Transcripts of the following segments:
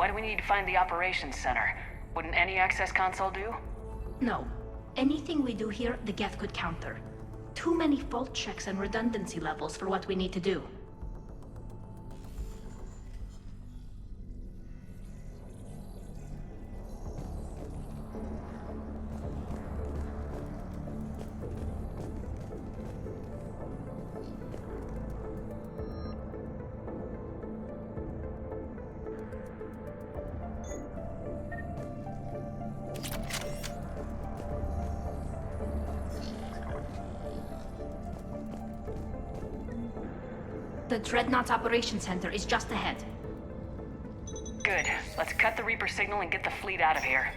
Why do we need to find the operations center? Wouldn't any access console do? No. Anything we do here, the Geth could counter. Too many fault checks and redundancy levels for what we need to do. The Dreadnaught's operations center is just ahead. Good. Let's cut the Reaper signal and get the fleet out of here.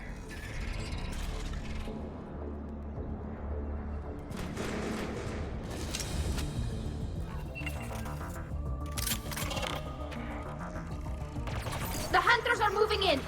The hunters are moving in!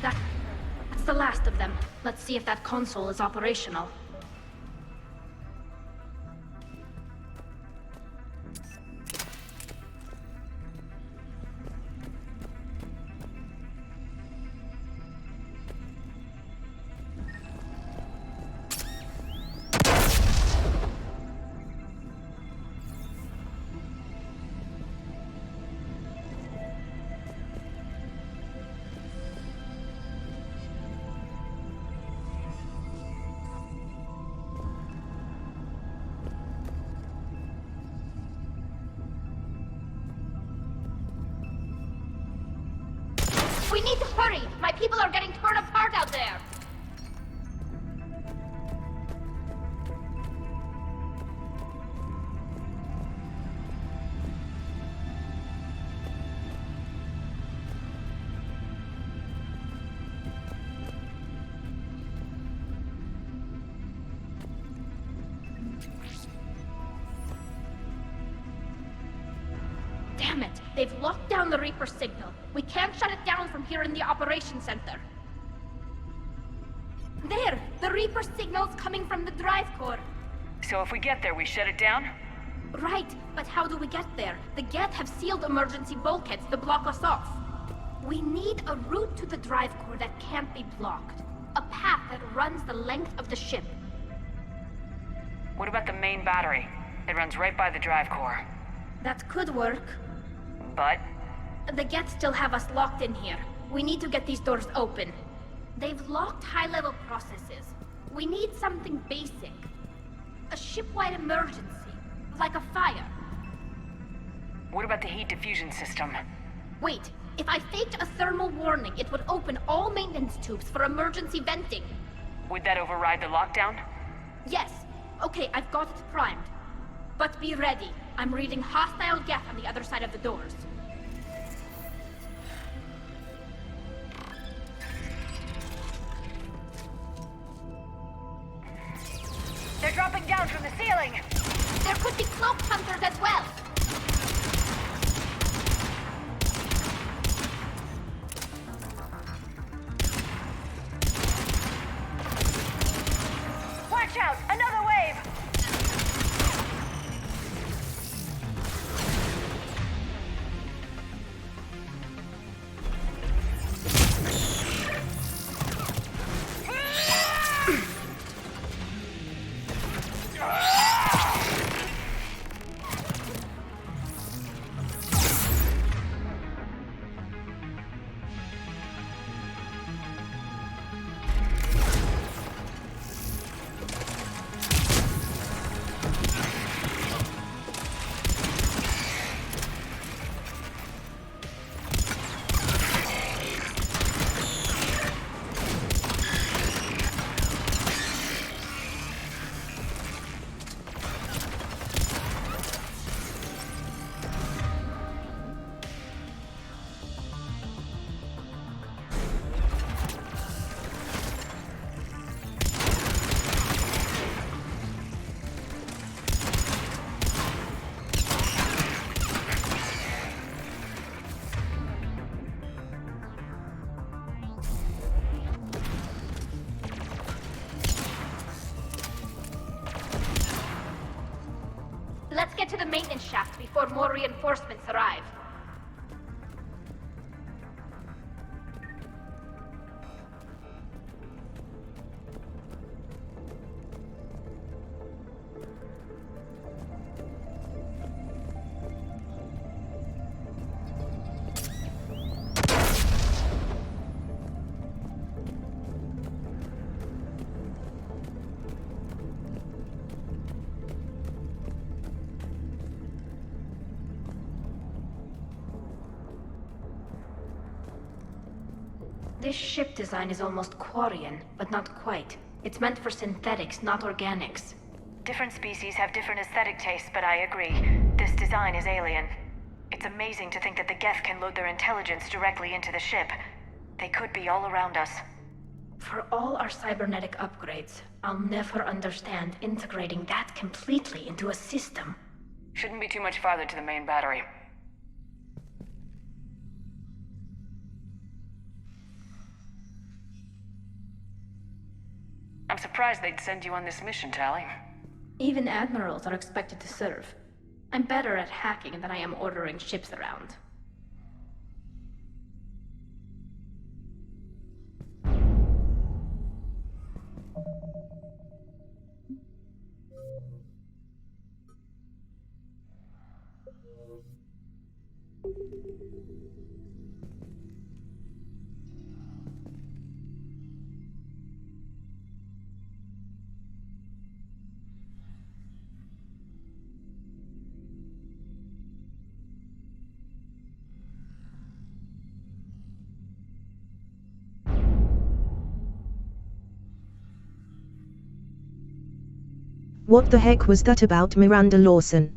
That's the last of them. Let's see if that console is operational. We need to hurry! My people are getting torn apart out there! Damn it! They've locked down the Reaper signal. We can't shut it down from here in the operations center. There! The Reaper signal's coming from the drive core. So if we get there, we shut it down? Right, but how do we get there? The Geth have sealed emergency bulkheads to block us off. We need a route to the drive core that can't be blocked. A path that runs the length of the ship. What about the main battery? It runs right by the drive core. That could work. But? The Geth still have us locked in here. We need to get these doors open. They've locked high-level processes. We need something basic. A ship-wide emergency, like a fire. What about the heat diffusion system? Wait, if I faked a thermal warning, it would open all maintenance tubes for emergency venting. Would that override the lockdown? Yes. Okay, I've got it primed. But be ready. I'm reading hostile Geth on the other side of the doors. They're dropping down from the ceiling! There could be cloak hunters as well! Watch out! Another wave! get to the maintenance shaft before more reinforcements arrive. This ship design is almost Quarian, but not quite. It's meant for synthetics, not organics. Different species have different aesthetic tastes, but I agree. This design is alien. It's amazing to think that the Geth can load their intelligence directly into the ship. They could be all around us. For all our cybernetic upgrades, I'll never understand integrating that completely into a system. Shouldn't be too much farther to the main battery. I'm surprised they'd send you on this mission, Tally. Even admirals are expected to serve. I'm better at hacking than I am ordering ships around. What the heck was that about Miranda Lawson?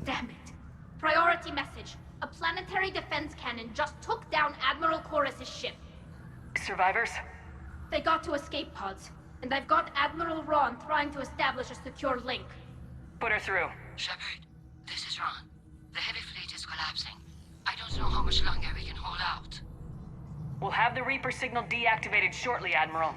Damn it. Priority message. A planetary defense cannon just took down Admiral Chorus's ship. Survivors? They got to escape pods, and I've got Admiral Ron trying to establish a secure link. Put her through. Shepard, this is Ron. The heavy fleet is collapsing. I don't know how much longer we can hold out. We'll have the Reaper signal deactivated shortly, Admiral.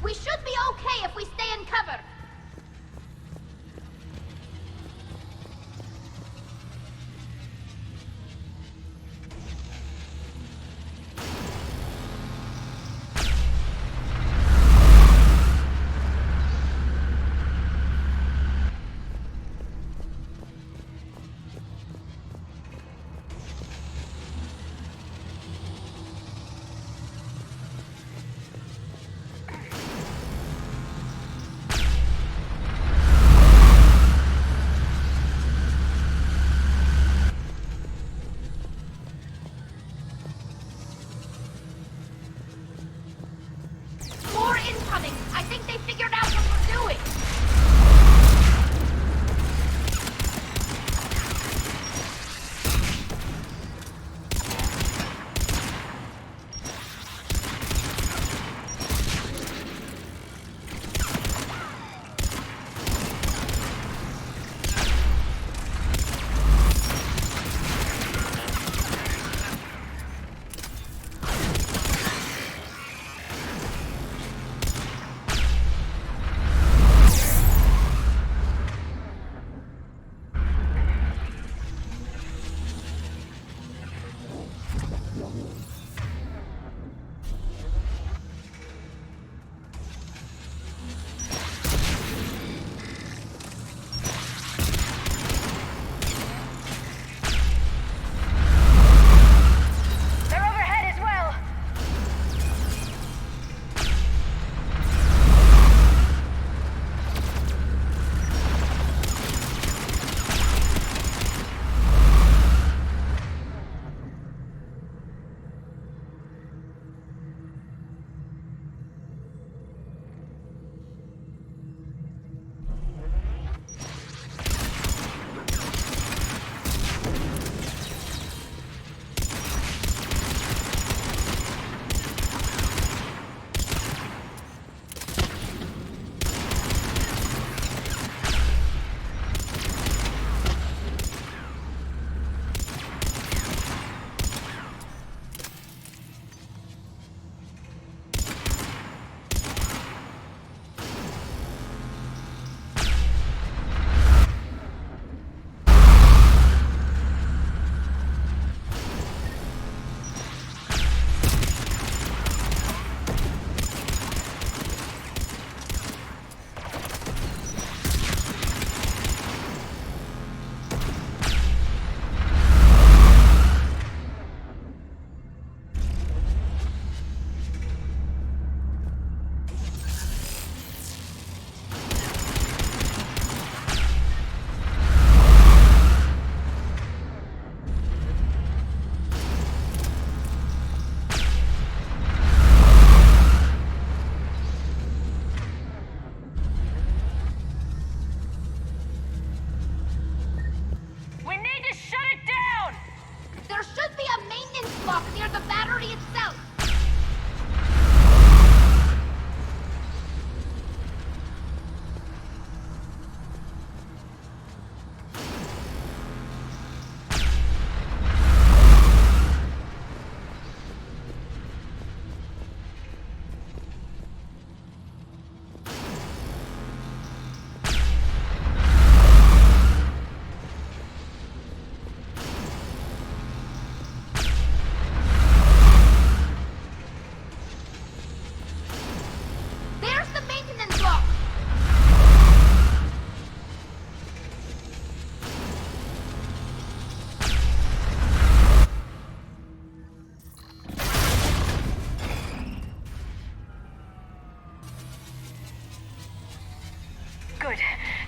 We should be okay if we stay in cover. I think they figured out what we're doing. Near the battery itself.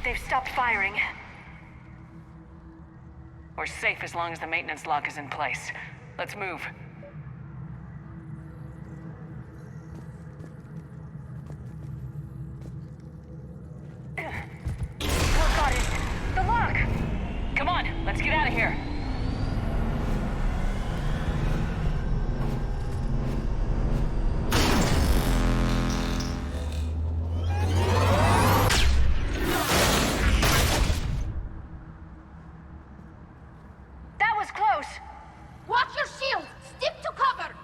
They've stopped firing. We're safe as long as the maintenance lock is in place. Let's move. Oh god, it's the lock! Come on, let's get out of here. That was close! Watch your shield! Stick to cover!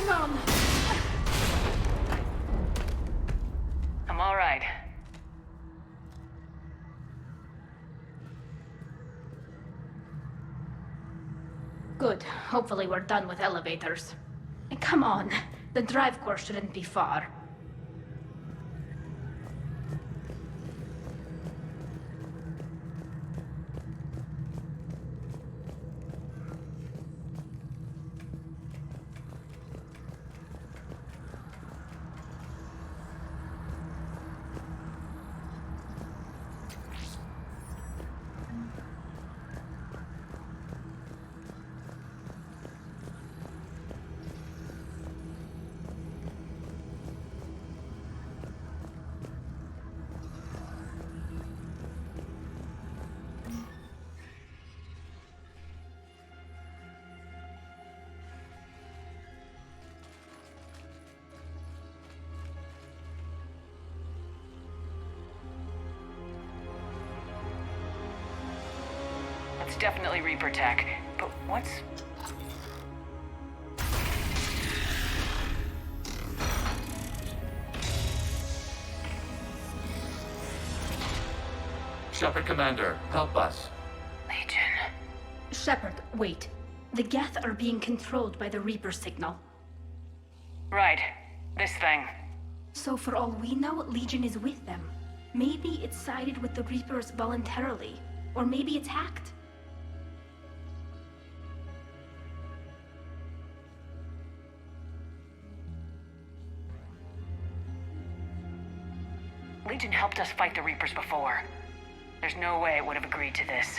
Hang on! I'm all right. Good. Hopefully we're done with elevators. And come on, the drive course shouldn't be far. It's definitely Reaper tech, but what's... Shepard Commander, help us. Legion? Shepard, wait. The Geth are being controlled by the Reaper signal. Right. This thing. So for all we know, Legion is with them. Maybe it's sided with the Reapers voluntarily. Or maybe it's hacked. Legion helped us fight the Reapers before. There's no way it would have agreed to this.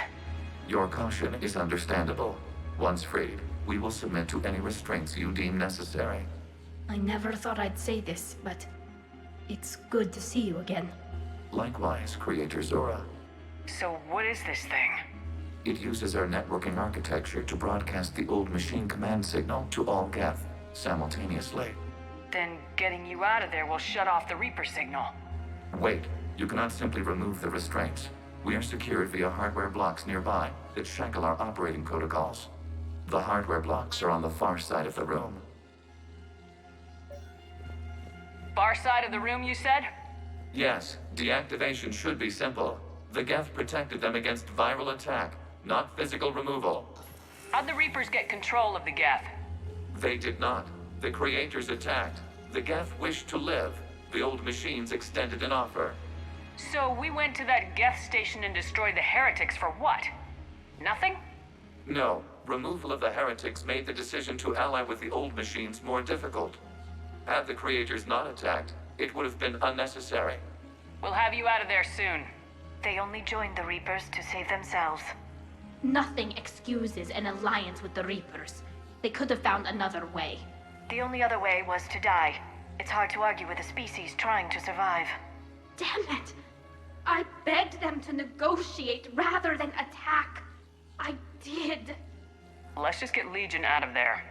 Your caution is understandable. Once freed, we will submit to any restraints you deem necessary. I never thought I'd say this, but it's good to see you again. Likewise, Creator Zora. So what is this thing? It uses our networking architecture to broadcast the old machine command signal to all Geth simultaneously. Then getting you out of there will shut off the Reaper signal. Wait, you cannot simply remove the restraints. We are secured via hardware blocks nearby that shackle our operating protocols. The hardware blocks are on the far side of the room. Far side of the room, you said? Yes, deactivation should be simple. The Geth protected them against viral attack, not physical removal. How'd the Reapers get control of the Geth? They did not. The Creators attacked. The Geth wished to live. The old machines extended an offer. So we went to that Geth station and destroyed the heretics for what? Nothing? No, removal of the heretics made the decision to ally with the old machines more difficult. Had the Creators not attacked, it would have been unnecessary. We'll have you out of there soon. They only joined the Reapers to save themselves. Nothing excuses an alliance with the Reapers. They could have found another way. The only other way was to die. It's hard to argue with a species trying to survive. Damn it! I begged them to negotiate rather than attack. I did. Let's just get Legion out of there.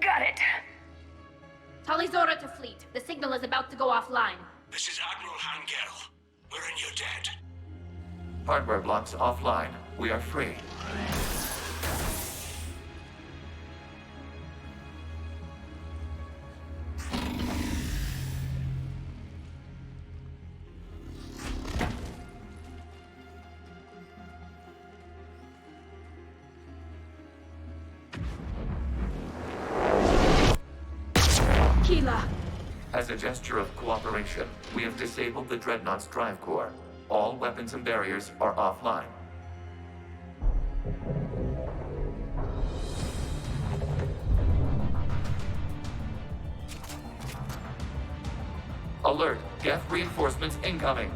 Got it! Tali Zora to fleet. The signal is about to go offline. This is Admiral Hangel. We're in your debt. Hardware blocks offline. We are free. As a gesture of cooperation, we have disabled the Dreadnaught's drive core. All weapons and barriers are offline. Alert! Geth reinforcements incoming!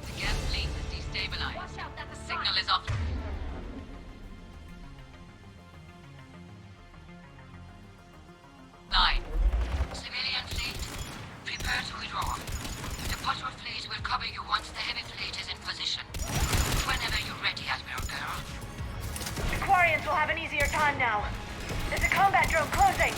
The Geth fleet is destabilized. Watch out, that's a Signal sign. is off. Line. Civilian fleet, prepare to withdraw. The patrol fleet will cover you once the heavy fleet is in position. Whenever you're ready, Admiral Girl. The Quarians will have an easier time now. There's a combat drone closing.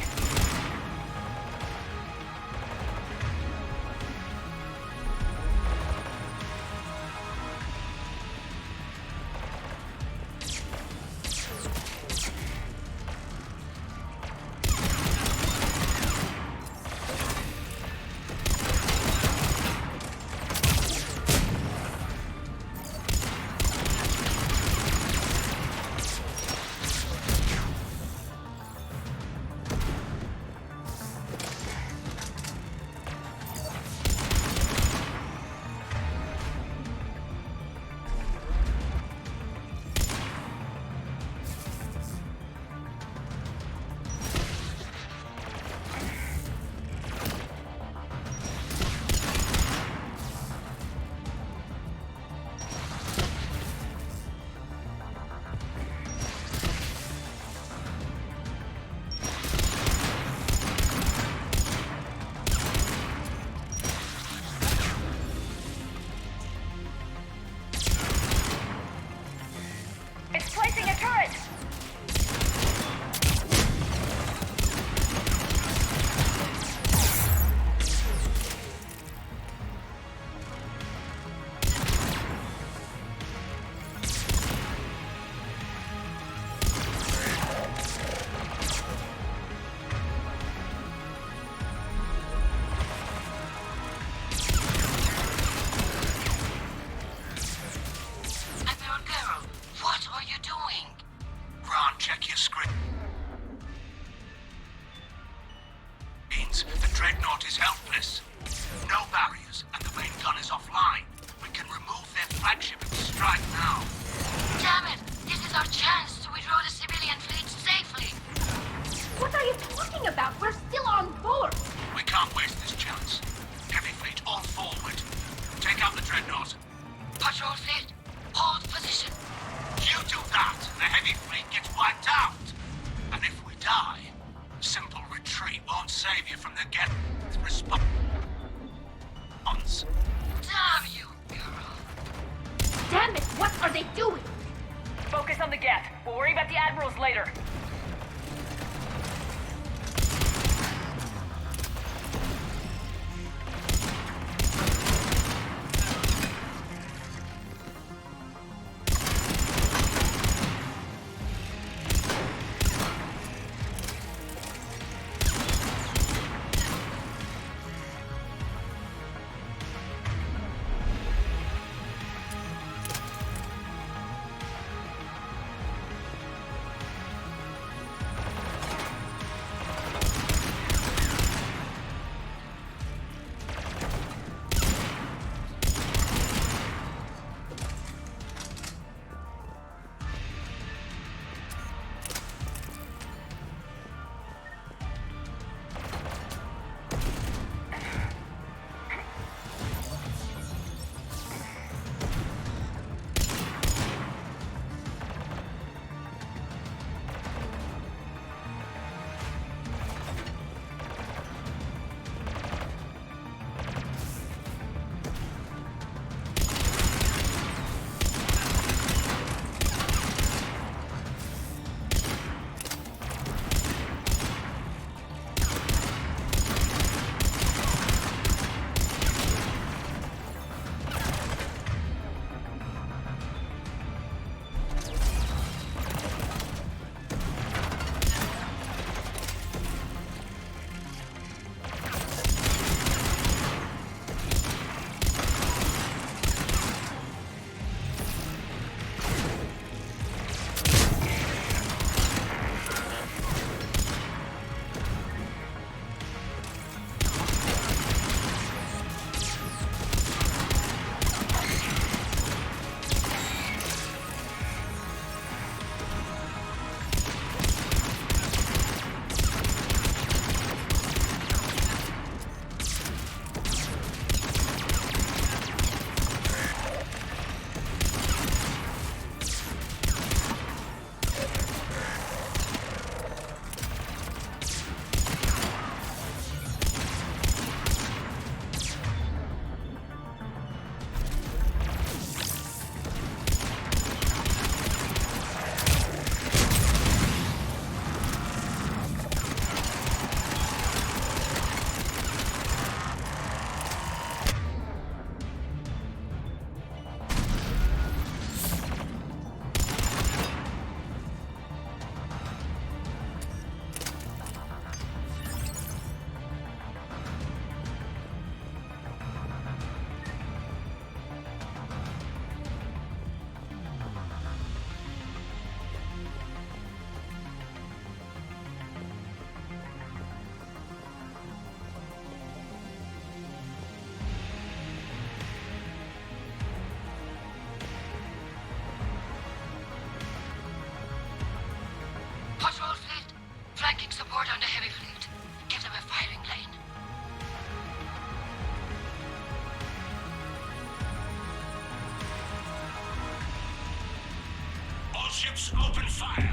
ships, open fire!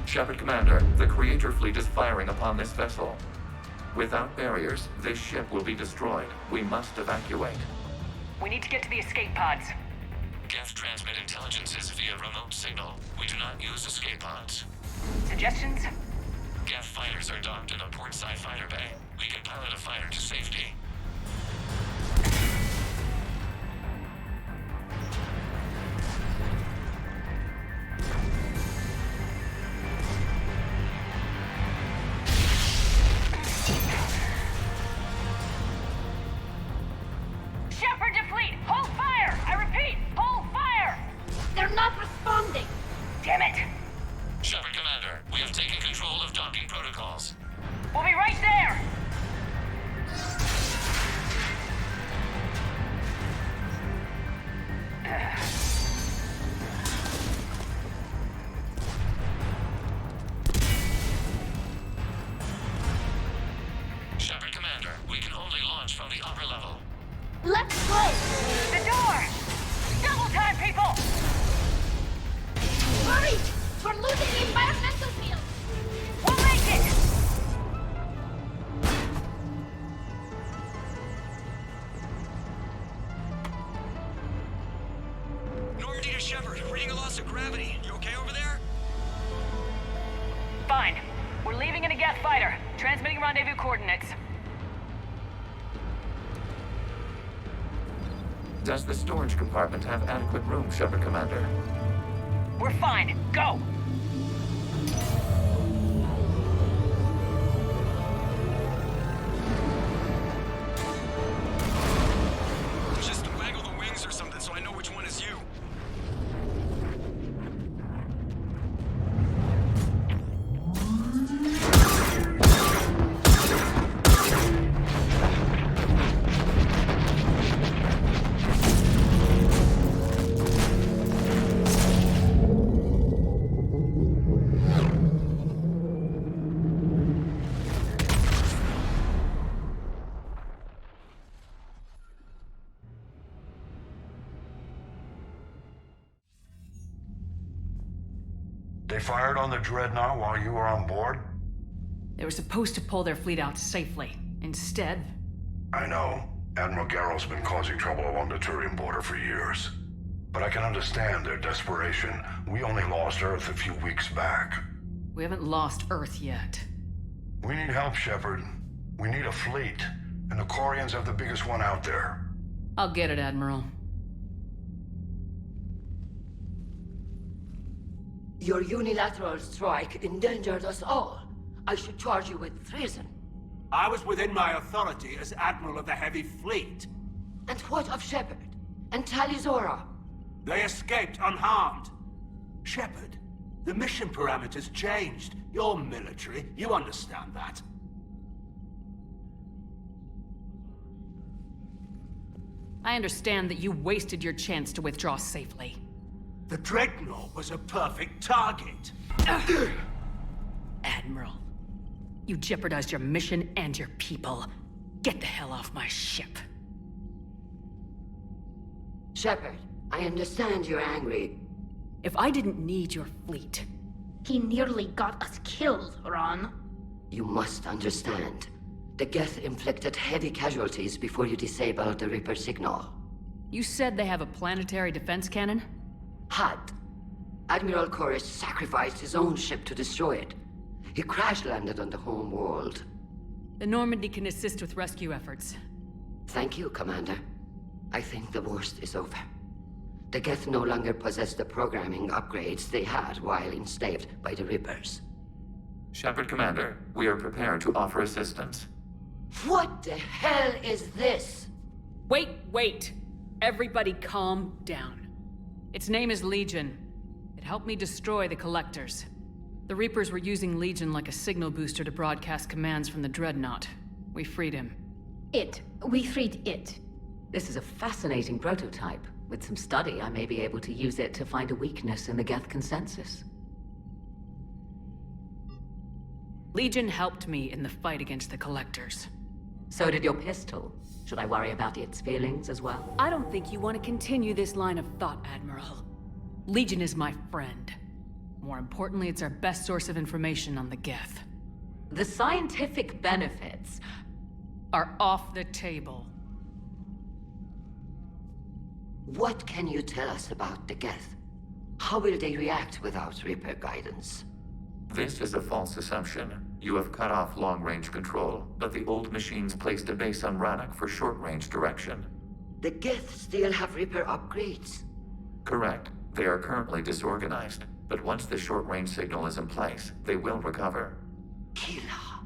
Shepard Commander, the Creator Fleet is firing upon this vessel. Without barriers, this ship will be destroyed. We must evacuate. We need to get to the escape pods. Geth transmit intelligences via remote signal. We do not use escape pods. Suggestions? Geth fighters are docked in a portside fighter bay. We can pilot a fighter to safety. Shepard to fleet! Hold fire! I repeat, hold fire! They're not responding! Damn it! Shepard Commander, we have taken control of docking protocols. We'll be right there! Shepard Commander, we can only launch from the upper level. Let's go! The door! Double time, people! Hurry! We're losing the environmental field! We'll make it! Normandy to Shepard, reading a loss of gravity. You okay over there? Fine. We're leaving in a Geth fighter. Transmitting rendezvous coordinates. Does the storage compartment have adequate room, Shepard Commander? We're fine. Go! Just waggle the wings or something so I know which one is you. They fired on the Dreadnaught while you were on board? They were supposed to pull their fleet out safely. Instead, I know. Admiral Garrow's been causing trouble along the Turian border for years. But I can understand their desperation. We only lost Earth a few weeks back. we haven't lost Earth yet. We need help, Shepard. We need a fleet. And the Corians have the biggest one out there. I'll get it, Admiral. Your unilateral strike endangered us all. I should charge you with treason. I was within my authority as Admiral of the Heavy Fleet. And what of Shepard? And Talizora? They escaped unharmed. Shepard, the mission parameters changed. You're military, you understand that. I understand that you wasted your chance to withdraw safely. The Dreadnaught was a perfect target. Admiral, you jeopardized your mission and your people. Get the hell off my ship. Shepard, I understand you're angry. If I didn't need your fleet... He nearly got us killed, Ron. You must understand. The Geth inflicted heavy casualties before you disabled the Reaper signal. You said they have a planetary defense cannon? Had. Admiral Koris sacrificed his own ship to destroy it. He crash-landed on the home world. The Normandy can assist with rescue efforts. Thank you, Commander. I think the worst is over. The Geth no longer possess the programming upgrades they had while enslaved by the Reapers. Shepard Commander, we are prepared to offer assistance. What the hell is this? Wait! Everybody calm down. Its name is Legion. It helped me destroy the Collectors. The Reapers were using Legion like a signal booster to broadcast commands from the Dreadnaught. We freed him. We freed it. This is a fascinating prototype. With some study, I may be able to use it to find a weakness in the Geth consensus. Legion helped me in the fight against the Collectors. So did your pistol. Should I worry about its feelings as well? I don't think you want to continue this line of thought, Admiral. Legion is my friend. More importantly, it's our best source of information on the Geth. The scientific benefits are off the table. What can you tell us about the Geth? How will they react without Reaper guidance? This is a false assumption. You have cut off long-range control, but the old machines placed a base on Rannoch for short-range direction. The Geth still have Reaper upgrades? Correct. They are currently disorganized, but once the short-range signal is in place, they will recover. Kila,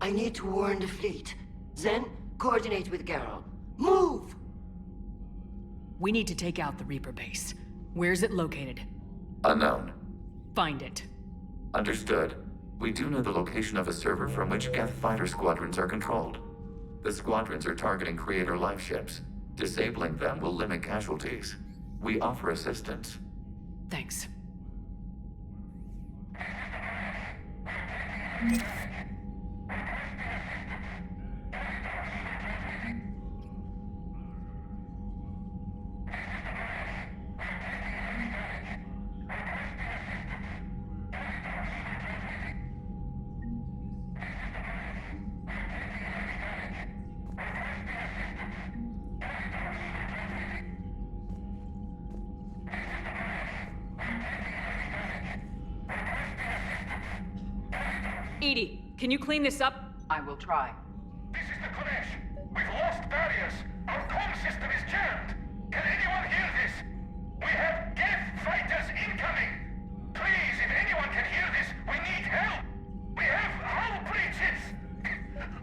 I need to warn the fleet. Then, coordinate with Geralt. Move! We need to take out the Reaper base. Where's it located? Unknown. Find it. Understood. We do know the location of a server from which Geth fighter squadrons are controlled. The squadrons are targeting Creator life ships. Disabling them will limit casualties. We offer assistance. Thanks. Edie, can you clean this up? I will try. This is the Kodesh. We've lost barriers. Our comm system is jammed. Can anyone hear this? We have Geth fighters incoming. Please, if anyone can hear this, we need help. We have hull breaches.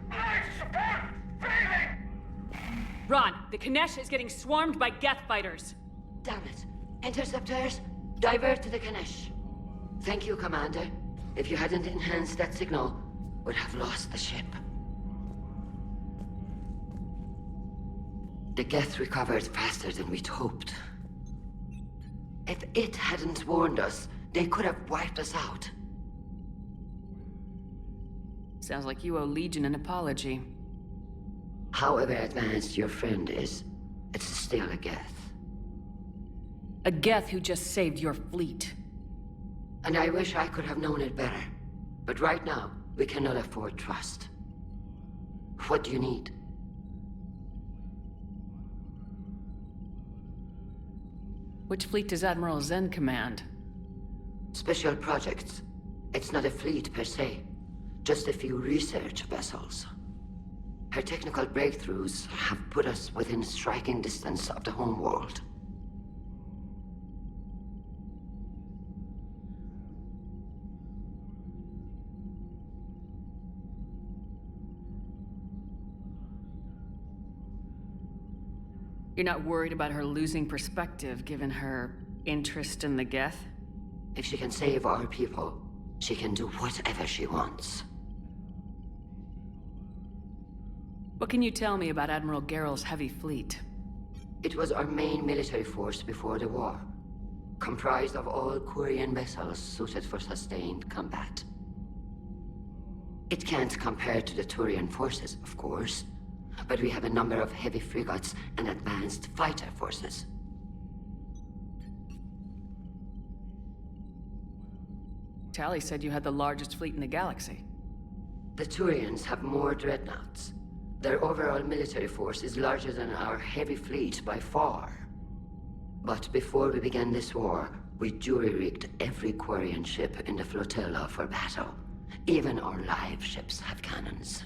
Life support failing. Ron, the Kanesh is getting swarmed by Geth fighters. Damn it. Interceptors, divert to the Kanesh. Thank you, Commander. If you hadn't enhanced that signal, we'd have lost the ship. The Geth recovered faster than we'd hoped. If it hadn't warned us, they could have wiped us out. Sounds like you owe Legion an apology. However advanced your friend is, it's still a Geth. A Geth who just saved your fleet. And I wish I could have known it better. But right now, we cannot afford trust. What do you need? Which fleet does Admiral Zen command? Special projects. It's not a fleet per se. Just a few research vessels. Her technical breakthroughs have put us within striking distance of the homeworld. You're not worried about her losing perspective, given her interest in the Geth? If she can save our people, she can do whatever she wants. What can you tell me about Admiral Geralt's heavy fleet? It was our main military force before the war. Comprised of all Quarian vessels suited for sustained combat. It can't compare to the Turian forces, of course. But we have a number of heavy frigates and advanced fighter forces. Tali said you had the largest fleet in the galaxy. The Turians have more Dreadnaughts. Their overall military force is larger than our heavy fleet by far. But before we began this war, we jury-rigged every Quarian ship in the flotilla for battle. Even our live ships have cannons.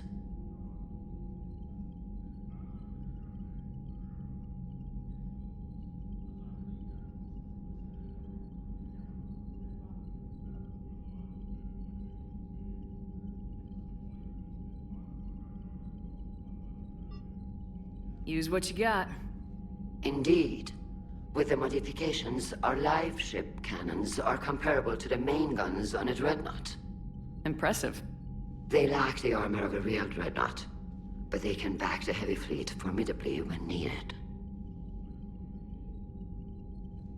Use what you got. Indeed. With the modifications, our live ship cannons are comparable to the main guns on a Dreadnaught. Impressive. They lack the armor of a real Dreadnought, but they can back the heavy fleet formidably when needed.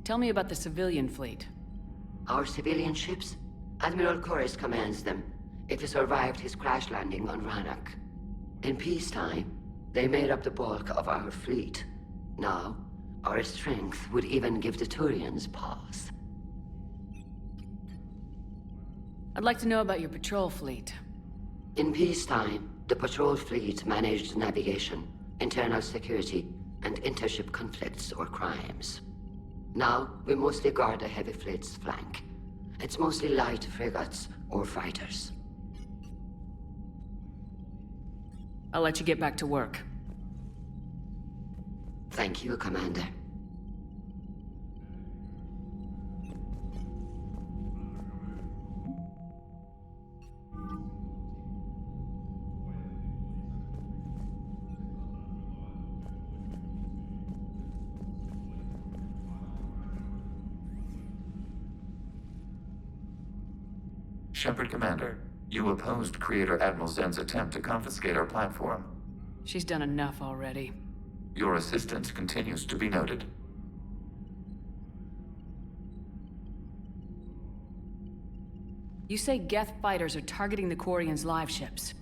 Tell me about the civilian fleet. Our civilian ships? Admiral Chorus commands them. If he survived his crash landing on Rannoch. In peacetime, they made up the bulk of our fleet. Now, our strength would even give the Turians pause. I'd like to know about your patrol fleet. In peacetime, the patrol fleet managed navigation, internal security, and intership conflicts or crimes. Now, we mostly guard the heavy fleet's flank. It's mostly light frigates or fighters. I'll let you get back to work. Thank you, Commander. Shepard Commander, you opposed Creator Admiral Zen's attempt to confiscate our platform. She's done enough already. Your assistance continues to be noted. You say Geth fighters are targeting the Quarians' live ships.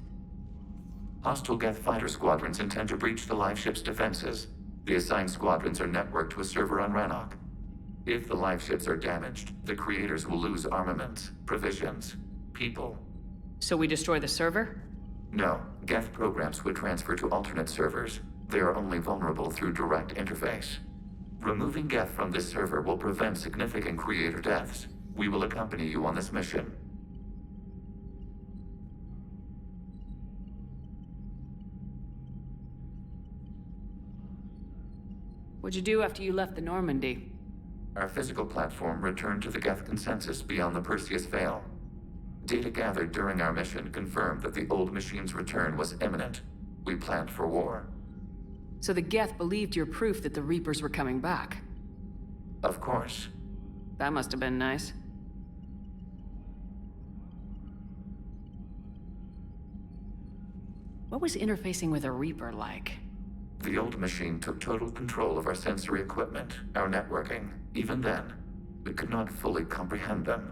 Hostile Geth fighter squadrons intend to breach the live ship's defenses. The assigned squadrons are networked to a server on Rannoch. If the live ships are damaged, the Creators will lose armaments, provisions, people. So we destroy the server? No, Geth programs would transfer to alternate servers. They are only vulnerable through direct interface. Removing Geth from this server will prevent significant Creator deaths. We will accompany you on this mission. What'd you do after you left the Normandy? Our physical platform returned to the Geth consensus beyond the Perseus Veil. Data gathered during our mission confirmed that the old machine's return was imminent. We planned for war. So the Geth believed your proof that the Reapers were coming back? Of course. That must have been nice. What was interfacing with a Reaper like? The old machine took total control of our sensory equipment, our networking. Even then, we could not fully comprehend them.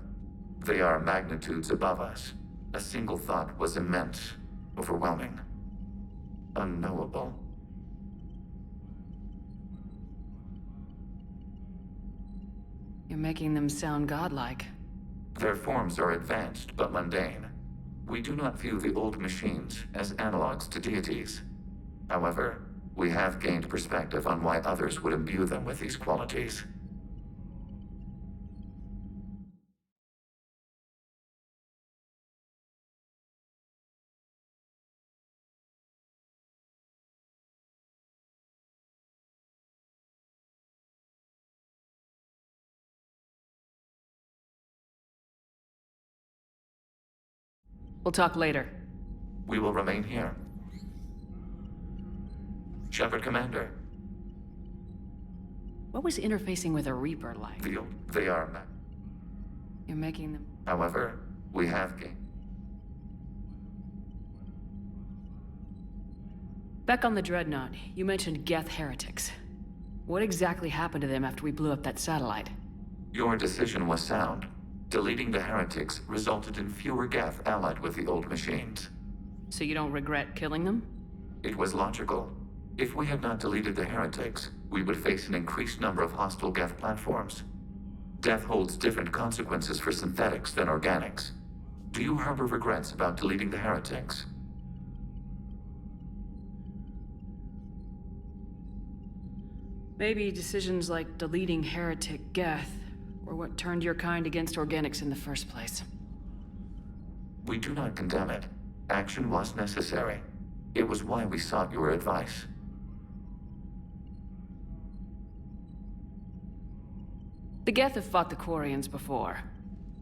They are magnitudes above us. A single thought was immense, overwhelming, unknowable. You're making them sound godlike. Their forms are advanced but mundane. We do not view the old machines as analogs to deities. However, we have gained perspective on why others would imbue them with these qualities. We'll talk later. We will remain here. Shepard Commander. What was interfacing with a Reaper like? They are You're making them... However, we have gained. Back on the Dreadnaught, you mentioned Geth heretics. What exactly happened to them after we blew up that satellite? Your decision was sound. Deleting the heretics resulted in fewer Geth allied with the old machines. So you don't regret killing them? It was logical. If we had not deleted the heretics, we would face an increased number of hostile Geth platforms. Death holds different consequences for synthetics than organics. Do you harbor regrets about deleting the heretics? Maybe decisions like deleting heretic Geth were what turned your kind against organics in the first place. We do not condemn it. Action was necessary. It was why we sought your advice. The Geth have fought the Quarians before.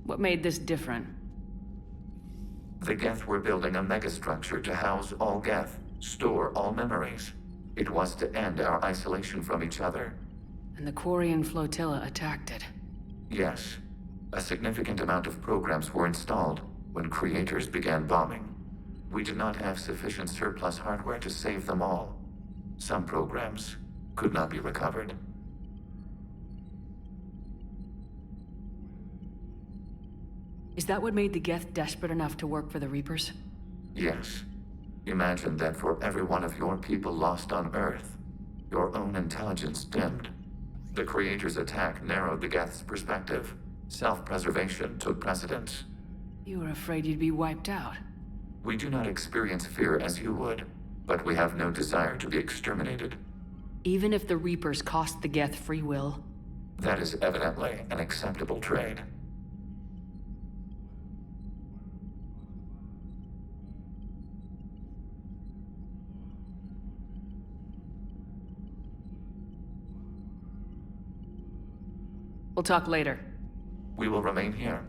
What made this different? The Geth were building a megastructure to house all Geth, store all memories. It was to end our isolation from each other. And the Quarian flotilla attacked it. Yes. A significant amount of programs were installed when creators began bombing. We did not have sufficient surplus hardware to save them all. Some programs could not be recovered. Is that what made the Geth desperate enough to work for the Reapers? Yes. Imagine that for every one of your people lost on Earth, your own intelligence dimmed. The Creator's attack narrowed the Geth's perspective. Self-preservation took precedence. You were afraid you'd be wiped out. We do not experience fear as you would, but we have no desire to be exterminated. Even if the Reapers cost the Geth free will? That is evidently an acceptable trade. We'll talk later. We will remain here.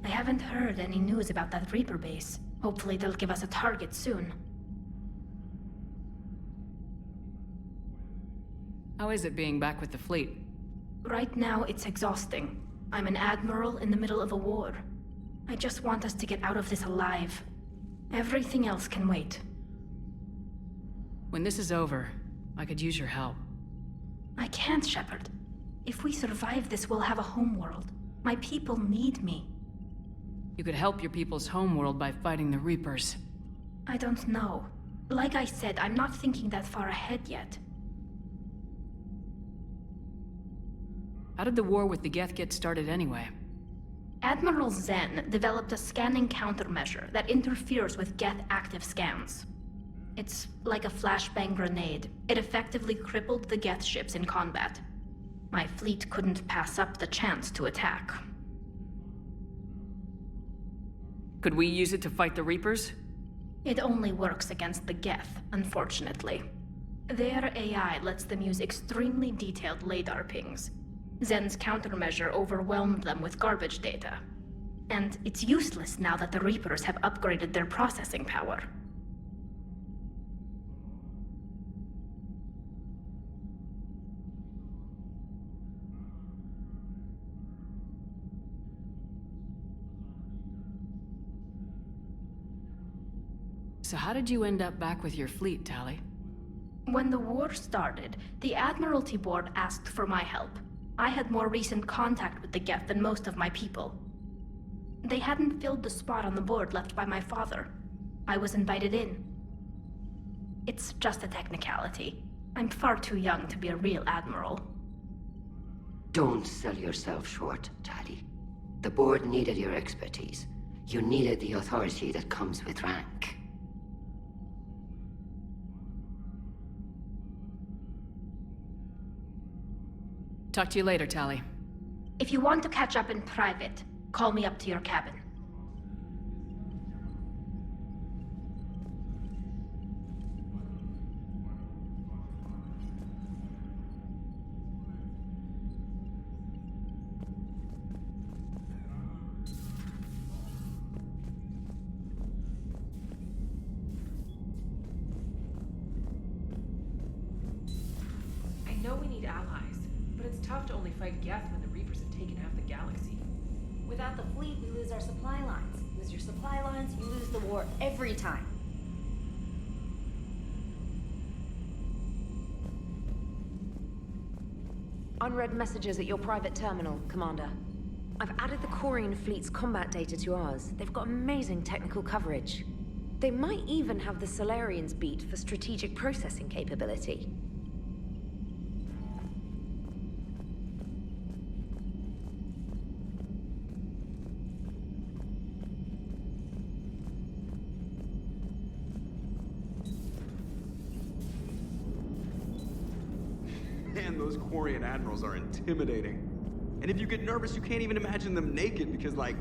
I haven't heard any news about that Reaper base. Hopefully they'll give us a target soon. How is it being back with the fleet? Right now, it's exhausting. I'm an admiral in the middle of a war. I just want us to get out of this alive. Everything else can wait. When this is over, I could use your help. I can't, Shepard. If we survive this, we'll have a homeworld. My people need me. You could help your people's homeworld by fighting the Reapers. I don't know. Like I said, I'm not thinking that far ahead yet. How did the war with the Geth get started anyway? Admiral Zen developed a scanning countermeasure that interferes with Geth active scans. It's like a flashbang grenade. It effectively crippled the Geth ships in combat. My fleet couldn't pass up the chance to attack. Could we use it to fight the Reapers? It only works against the Geth, unfortunately. Their AI lets them use extremely detailed LADAR pings. Zen's countermeasure overwhelmed them with garbage data. And it's useless now that the Reapers have upgraded their processing power. So how did you end up back with your fleet, Tali? When the war started, the Admiralty Board asked for my help. I had more recent contact with the Geth than most of my people. They hadn't filled the spot on the board left by my father. I was invited in. It's just a technicality. I'm far too young to be a real admiral. Don't sell yourself short, Tali. The board needed your expertise. You needed the authority that comes with rank. Talk to you later, Tali. If you want to catch up in private, call me up to your cabin. I know we need allies. But it's tough to only fight Geth when the Reapers have taken half the galaxy. Without the fleet, we lose our supply lines. Lose your supply lines, you lose the war every time. Unread messages at your private terminal, Commander. I've added the Quarian fleet's combat data to ours. They've got amazing technical coverage. They might even have the Solarians beat for strategic processing capability. Man, those Quarian admirals are intimidating. And if you get nervous, you can't even imagine them naked because, like,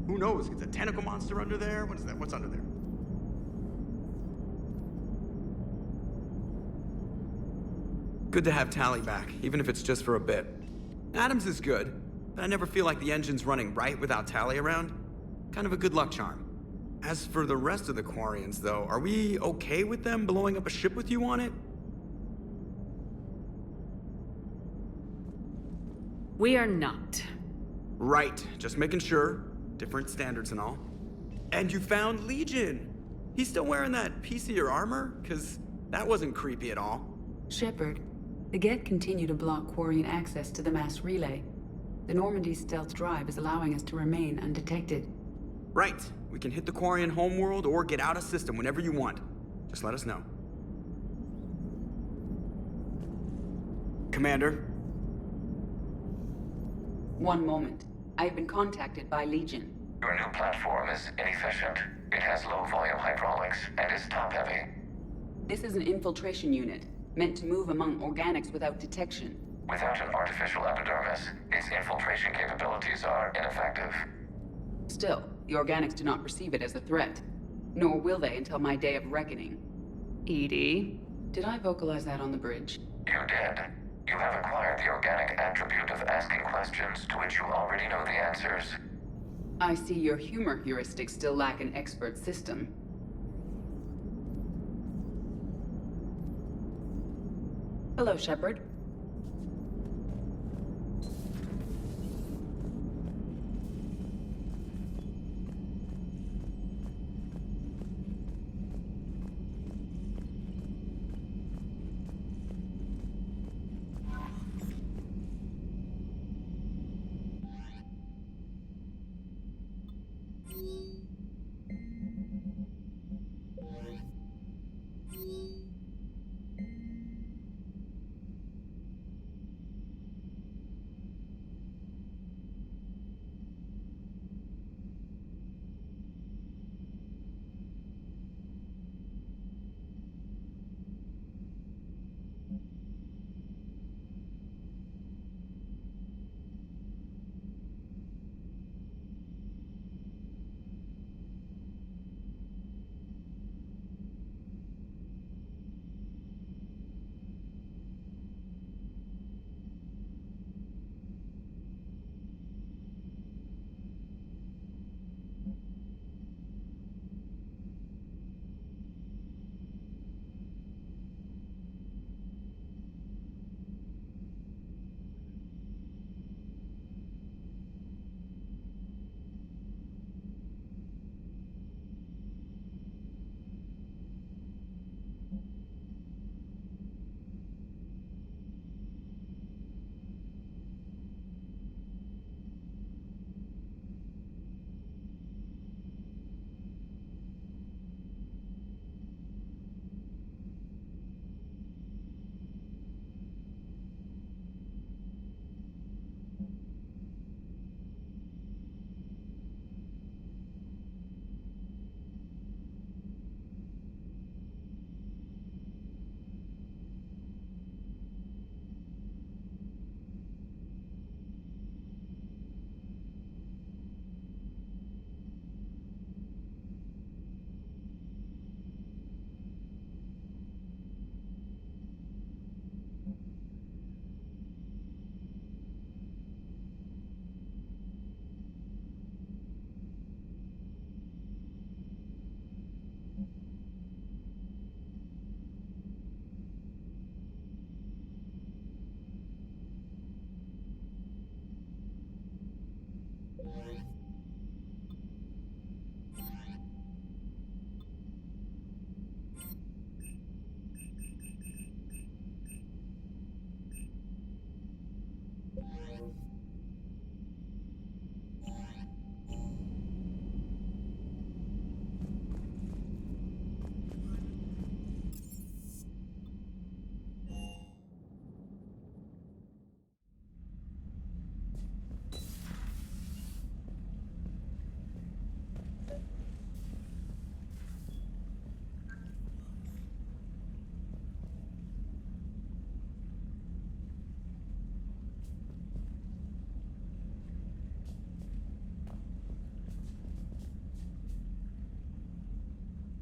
who knows? It's a tentacle monster under there? What is that? What's under there? Good to have Tali back, even if it's just for a bit. Adams is good, but I never feel like the engine's running right without Tali around. Kind of a good luck charm. As for the rest of the Quarians, though, are we okay with them blowing up a ship with you on it? We are not. Right, just making sure. Different standards and all. And you found Legion! He's still wearing that piece of your armor? Cause that wasn't creepy at all. Shepard, the Geth continue to block Quarian access to the mass relay. The Normandy's stealth drive is allowing us to remain undetected. Right. We can hit the Quarian homeworld or get out of system whenever you want. Just let us know. Commander? One moment. I have been contacted by Legion. Your new platform is inefficient. It has low-volume hydraulics and is top-heavy. This is an infiltration unit, meant to move among organics without detection. Without an artificial epidermis, its infiltration capabilities are ineffective. Still, the organics do not perceive it as a threat. Nor will they until my day of reckoning. EDI? Did I vocalize that on the bridge? You did. You have acquired the organic attribute of asking questions to which you already know the answers. I see your humor heuristics still lack an expert system. Hello, Shepard.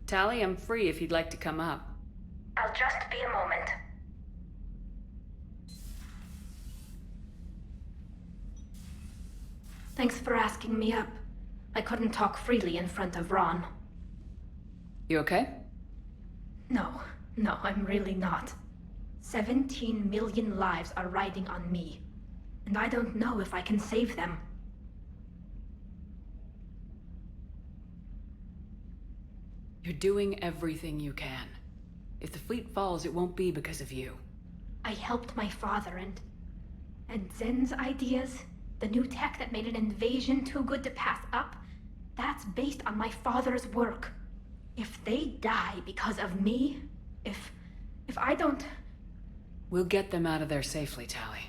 Tally, I'm free if you'd like to come up. I'll just be a moment. Thanks for asking me up. I couldn't talk freely in front of Ron. You okay? No, I'm really not. 17 million lives are riding on me. and I don't know if I can save them. You're doing everything you can. If the fleet falls, it won't be because of you. I helped my father and Zen's ideas, the new tech that made an invasion too good to pass up, that's based on my father's work. If they die because of me, if I don't... We'll get them out of there safely, Tali.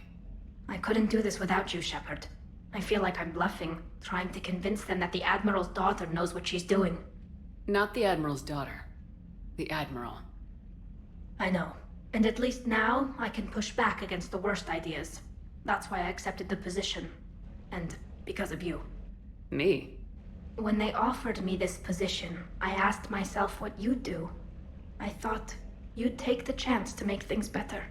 I couldn't do this without you, Shepard. I feel like I'm bluffing, trying to convince them that the Admiral's daughter knows what she's doing. Not the Admiral's daughter. The Admiral. I know. And at least now, I can push back against the worst ideas. That's why I accepted the position. And because of you. Me? When they offered me this position, I asked myself what you'd do. I thought you'd take the chance to make things better.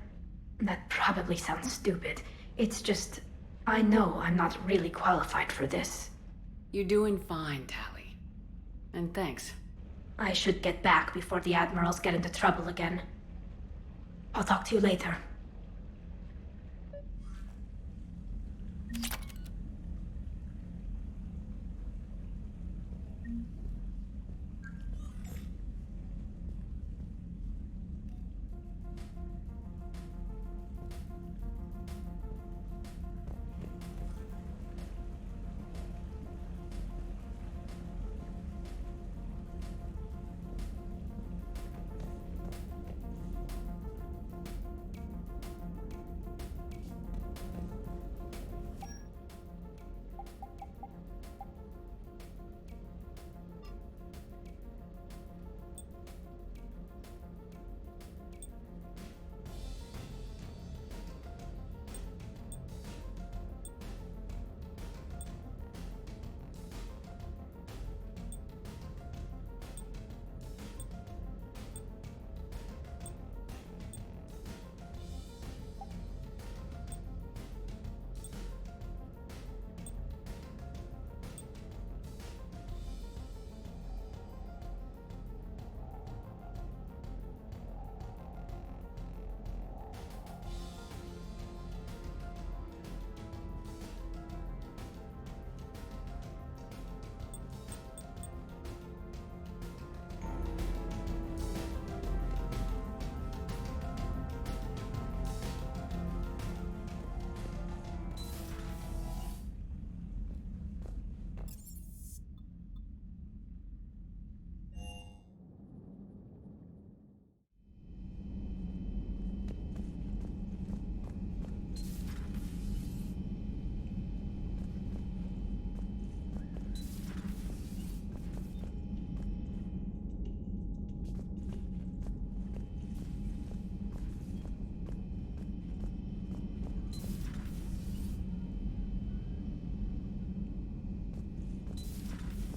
That probably sounds stupid. It's just, I know I'm not really qualified for this. You're doing fine, Tali. And thanks. I should get back before the Admirals get into trouble again. I'll talk to you later.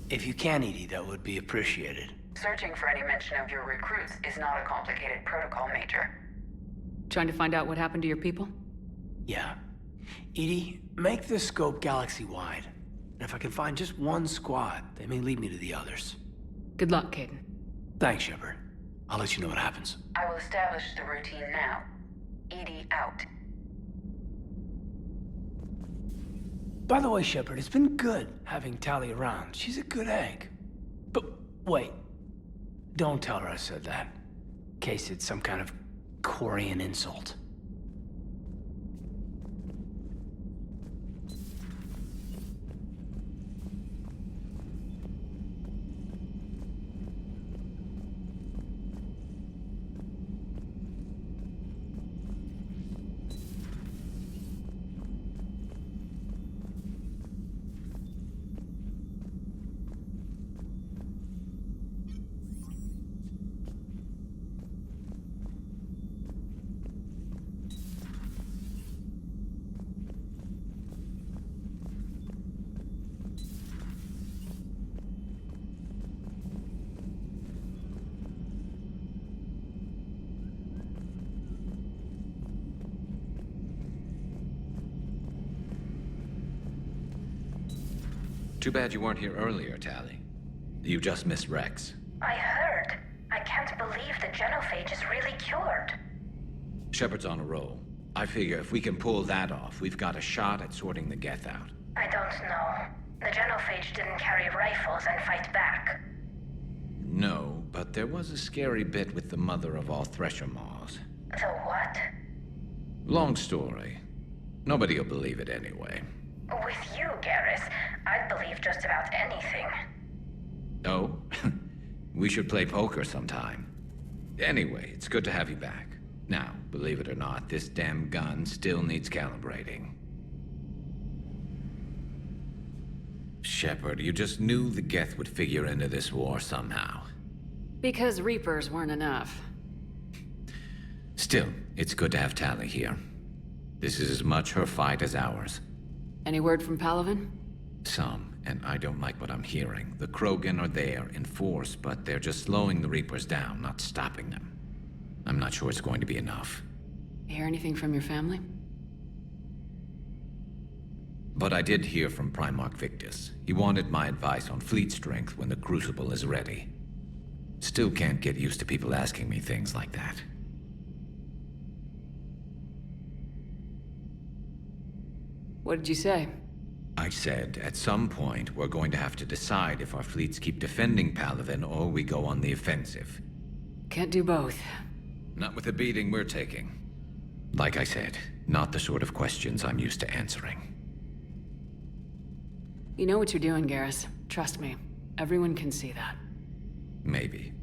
If you can, Edie, that would be appreciated. Searching for any mention of your recruits is not a complicated protocol, Major. Trying to find out what happened to your people? Yeah. Edie, make the scope galaxy-wide. And if I can find just one squad, they may lead me to the others. Good luck, Caden. Thanks, Shepard. I'll let you know what happens. I will establish the routine now. Edie out. By the way, Shepard, it's been good having Tali around. She's a good egg. But wait. Don't tell her I said that. In case it's some kind of Quarian insult. Too bad you weren't here earlier, Tali. You just missed Rex. I heard. I can't believe the genophage is really cured. Shepard's on a roll. I figure if we can pull that off, we've got a shot at sorting the Geth out. I don't know. The genophage didn't carry rifles and fight back. No, but there was a scary bit with the mother of all Thresher Maws. The what? Long story. Nobody'll believe it anyway. With you, Garrus, I'd believe just about anything. Oh? We should play poker sometime. Anyway, it's good to have you back. Now, believe it or not, this damn gun still needs calibrating. Shepard, you just knew the Geth would figure into this war somehow. Because Reapers weren't enough. Still, it's good to have Tali here. This is as much her fight as ours. Any word from Palaven? Some, and I don't like what I'm hearing. The Krogan are there in force, but they're just slowing the Reapers down, not stopping them. I'm not sure it's going to be enough. Hear anything from your family? But I did hear from Primarch Victus. He wanted my advice on fleet strength when the Crucible is ready. Still can't get used to people asking me things like that. What did you say? I said, at some point, we're going to have to decide if our fleets keep defending Palaven or we go on the offensive. Can't do both. Not with the beating we're taking. Like I said, not the sort of questions I'm used to answering. You know what you're doing, Garrus. Trust me. Everyone can see that. Maybe.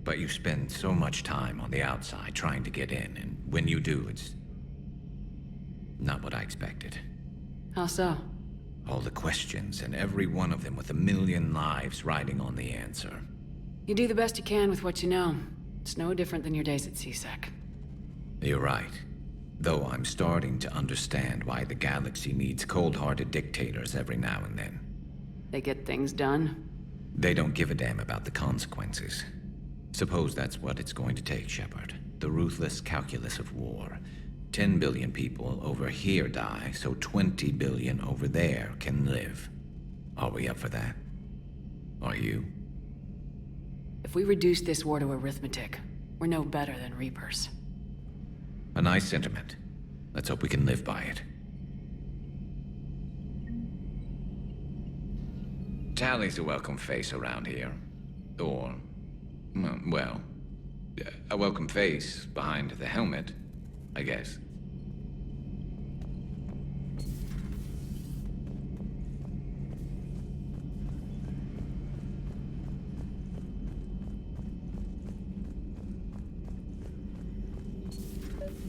But you spend so much time on the outside trying to get in, and when you do, it's not what I expected. How so? All the questions, and every one of them with a million lives riding on the answer. You do the best you can with what you know. It's no different than your days at CSEC. You're right. Though I'm starting to understand why the galaxy needs cold-hearted dictators every now and then. They get things done. They don't give a damn about the consequences. Suppose that's what it's going to take, Shepard. The ruthless calculus of war. 10 billion people over here die, so 20 billion over there can live. Are we up for that? Are you? If we reduce this war to arithmetic, we're no better than Reapers. A nice sentiment. Let's hope we can live by it. Tali's a welcome face around here. Or, well, a welcome face behind the helmet, I guess.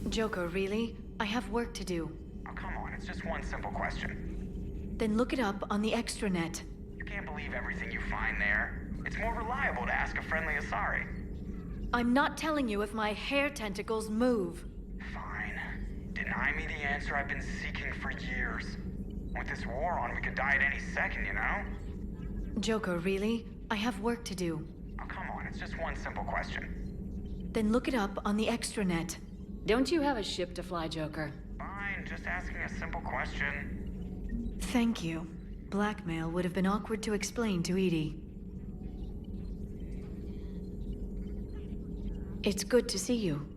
Joker, really? I have work to do. Oh, come on, it's just one simple question. Then look it up on the extranet. You can't believe everything you find there. It's more reliable to ask a friendly Asari. I'm not telling you if my hair tentacles move. Fine. Deny me the answer I've been seeking for years. With this war on, we could die at any second, you know? Joker, really? I have work to do. Oh, come on, it's just one simple question. Then look it up on the extranet. Don't you have a ship to fly, Joker? Fine, just asking a simple question. Thank you. Blackmail would have been awkward to explain to Edie. It's good to see you.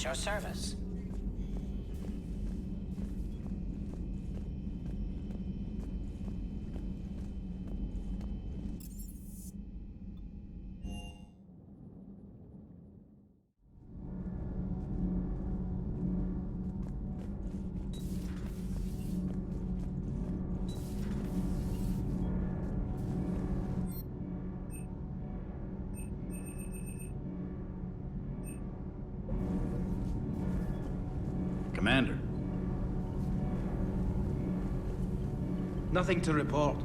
At your service. Commander. Nothing to report.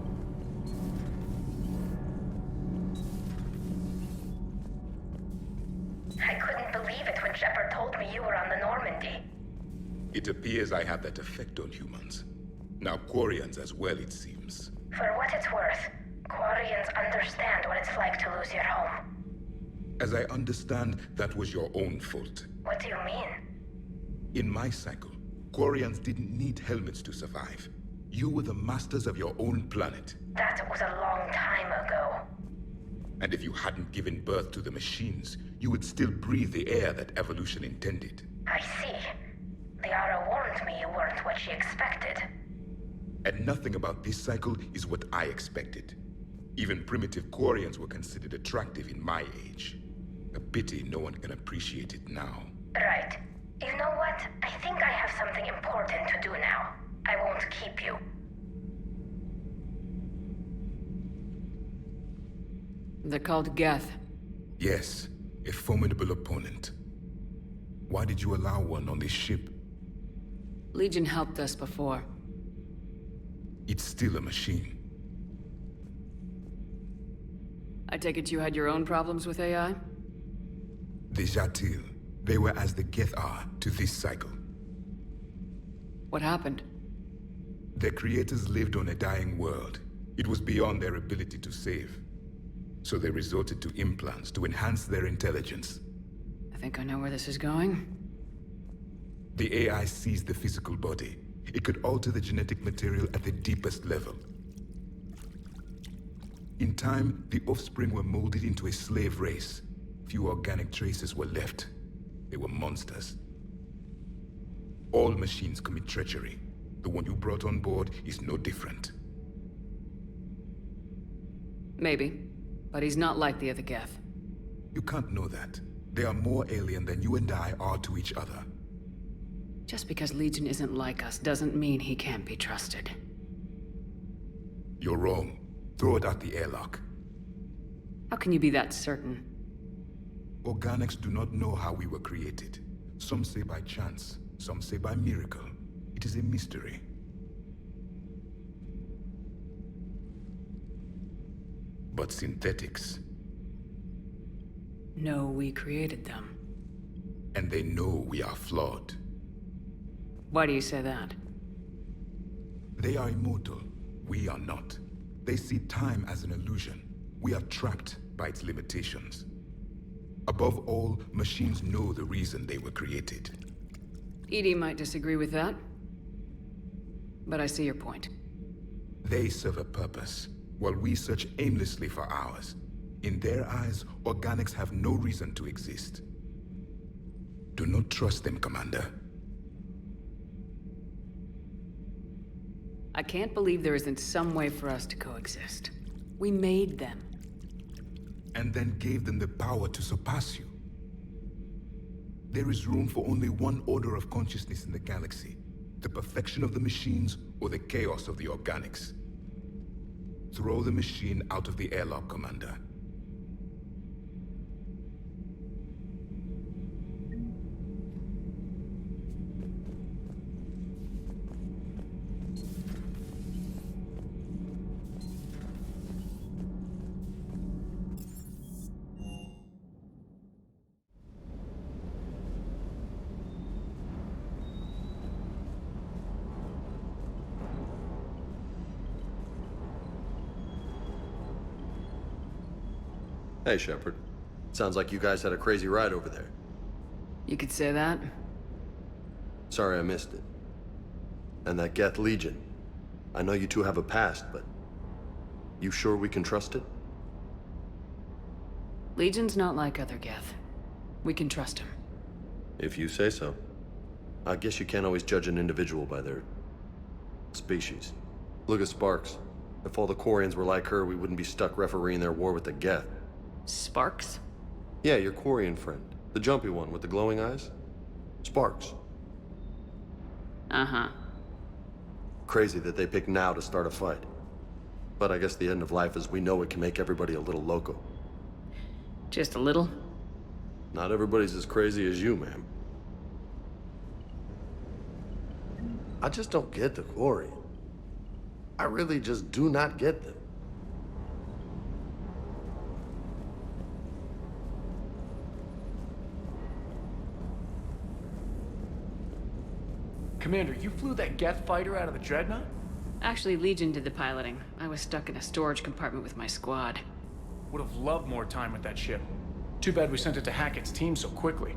I couldn't believe it when Shepard told me you were on the Normandy. It appears I have that effect on humans. Now Quarians as well, it seems. For what it's worth, Quarians understand what it's like to lose your home. As I understand, that was your own fault. What do you mean? In my cycle, Quarians didn't need helmets to survive. You were the masters of your own planet. That was a long time ago. And if you hadn't given birth to the machines, you would still breathe the air that evolution intended. I see. Liara warned me you weren't what she expected. And nothing about this cycle is what I expected. Even primitive Quarians were considered attractive in my age. A pity no one can appreciate it now. Right. You know what? I think I have something important to do now. I won't keep you. They're called Geth. Yes, a formidable opponent. Why did you allow one on this ship? Legion helped us before. It's still a machine. I take it you had your own problems with AI? The Jatil. They were as the Geth are to this cycle. What happened? Their creators lived on a dying world. It was beyond their ability to save. So they resorted to implants to enhance their intelligence. I think I know where this is going. The AI seized the physical body. It could alter the genetic material at the deepest level. In time, the offspring were molded into a slave race. Few organic traces were left. They were monsters. All machines commit treachery. The one you brought on board is no different. Maybe. But he's not like the other Geth. You can't know that. They are more alien than you and I are to each other. Just because Legion isn't like us doesn't mean he can't be trusted. You're wrong. Throw it out the airlock. How can you be that certain? Organics do not know how we were created. Some say by chance, some say by miracle. It is a mystery. But synthetics... No, we created them. And they know we are flawed. Why do you say that? They are immortal. We are not. They see time as an illusion. We are trapped by its limitations. Above all, machines know the reason they were created. EDI might disagree with that. But I see your point. They serve a purpose, while we search aimlessly for ours. In their eyes, organics have no reason to exist. Do not trust them, Commander. I can't believe there isn't some way for us to coexist. We made them. And then gave them the power to surpass you. There is room for only one order of consciousness in the galaxy. The perfection of the machines or the chaos of the organics. Throw the machine out of the airlock, Commander. Hey, Shepard. Sounds like you guys had a crazy ride over there. You could say that. Sorry I missed it. And that Geth Legion. I know you two have a past, but... You sure we can trust it? Legion's not like other Geth. We can trust him. If you say so. I guess you can't always judge an individual by their species. Look at Sparks. If all the Quarians were like her, we wouldn't be stuck refereeing their war with the Geth. Sparks? Yeah, your Quarian friend. The jumpy one with the glowing eyes. Sparks. Uh-huh. Crazy that they pick now to start a fight. But I guess the end of life as we know it can make everybody a little loco. Just a little? Not everybody's as crazy as you, ma'am. I just don't get the Quarian. I really just do not get them. Commander, you flew that Geth fighter out of the Dreadnaught? Actually, Legion did the piloting. I was stuck in a storage compartment with my squad. Would have loved more time with that ship. Too bad we sent it to Hackett's team so quickly.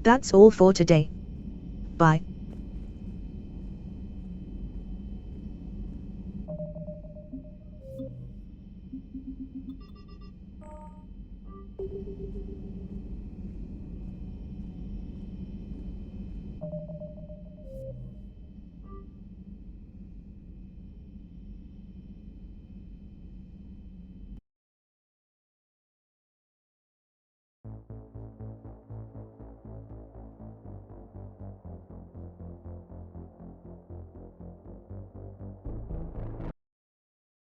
That's all for today. Bye.